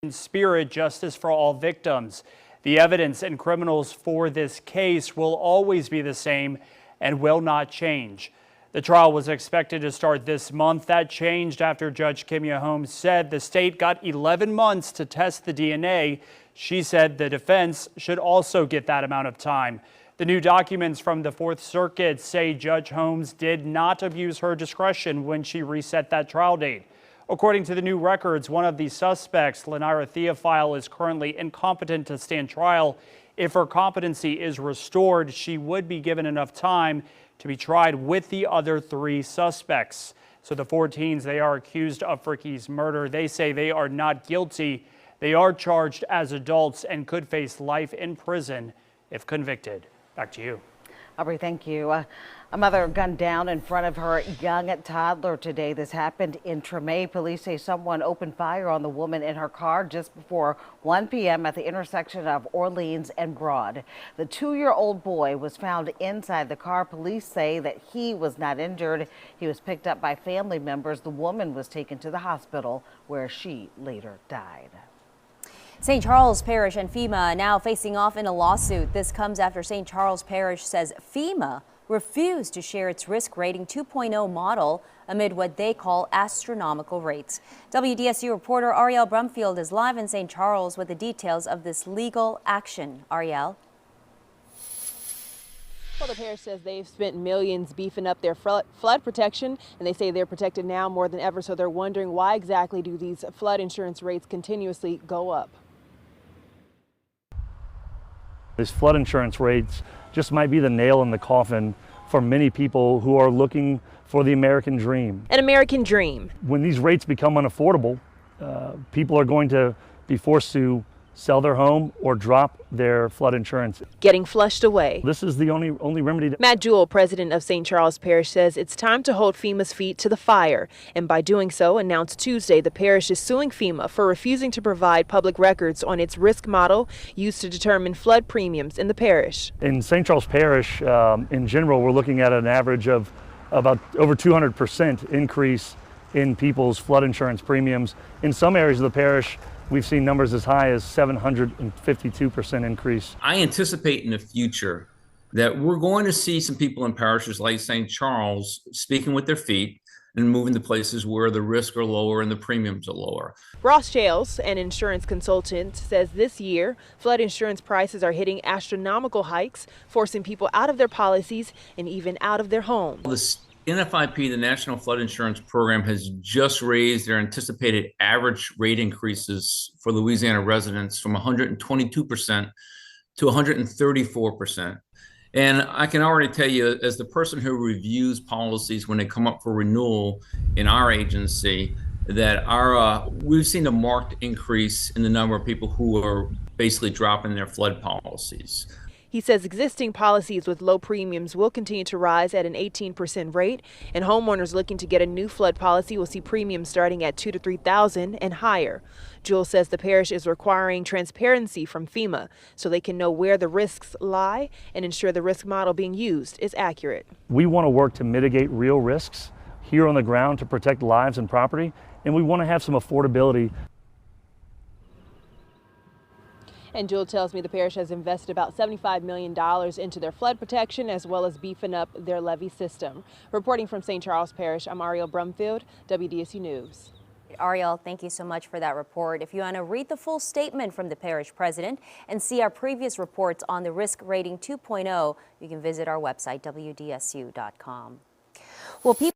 In spirit, justice for all victims. The evidence and criminals for this case will always be the same and will not change. The trial was expected to start this month. That changed after Judge Kimya Holmes said the state got 11 months to test the DNA. She said the defense should also get that amount of time. The new documents from the Fourth Circuit say Judge Holmes did not abuse her discretion when she reset that trial date. According to the new records, one of the suspects, Lenira Theophile, is currently incompetent to stand trial. If her competency is restored, she would be given enough time to be tried with the other three suspects. So the 4 teens, they are accused of Fricke's murder. They say they are not guilty. They are charged as adults and could face life in prison if convicted. Back to you. Aubrey, thank you. A mother gunned down in front of her young toddler today. This happened in Treme. Police say someone opened fire on the woman in her car just before 1 p.m. at the intersection of Orleans and Broad. The 2-year-old boy was found inside the car. Police say that he was not injured. He was picked up by family members. The woman was taken to the hospital where she later died. St. Charles Parish and FEMA now facing off in a lawsuit. This comes after St. Charles Parish says FEMA refused to share its risk rating 2.0 model amid what they call astronomical rates. WDSU reporter Ariel Brumfield is live in St. Charles with the details of this legal action. Ariel. Well, the parish says they've spent millions beefing up their flood protection, and they say they're protected now more than ever. So they're wondering why exactly do these flood insurance rates continuously go up? These flood insurance rates just might be the nail in the coffin for many people who are looking for the American dream. An American dream. When these rates become unaffordable, people are going to be forced to sell their home or drop their flood insurance. Getting flushed away. This is the only remedy. Matt Jewell, president of St. Charles Parish, says it's time to hold FEMA's feet to the fire. And by doing so, announced Tuesday, the parish is suing FEMA for refusing to provide public records on its risk model used to determine flood premiums in the parish. In St. Charles Parish, in general, we're looking at an average of about over 200% increase in people's flood insurance premiums. In some areas of the parish, we've seen numbers as high as 752% increase. I anticipate in the future that we're going to see some people in parishes like St. Charles speaking with their feet and moving to places where the risks are lower and the premiums are lower. Ross Chales, an insurance consultant, says this year flood insurance prices are hitting astronomical hikes, forcing people out of their policies and even out of their homes. The NFIP, the National Flood Insurance Program, has just raised their anticipated average rate increases for Louisiana residents from 122% to 134%. And I can already tell you, as the person who reviews policies when they come up for renewal in our agency, that we've seen a marked increase in the number of people who are basically dropping their flood policies. He says existing policies with low premiums will continue to rise at an 18% rate, and homeowners looking to get a new flood policy will see premiums starting at $2,000 to $3,000 and higher. Jewell says the parish is requiring transparency from FEMA so they can know where the risks lie and ensure the risk model being used is accurate. We want to work to mitigate real risks here on the ground to protect lives and property, and we want to have some affordability. And Jewell tells me the parish has invested about $75 million into their flood protection as well as beefing up their levee system. Reporting from St. Charles Parish, I'm Ariel Brumfield, WDSU News. Ariel, thank you so much for that report. If you want to read the full statement from the parish president and see our previous reports on the risk rating 2.0, you can visit our website, WDSU.com. Well, people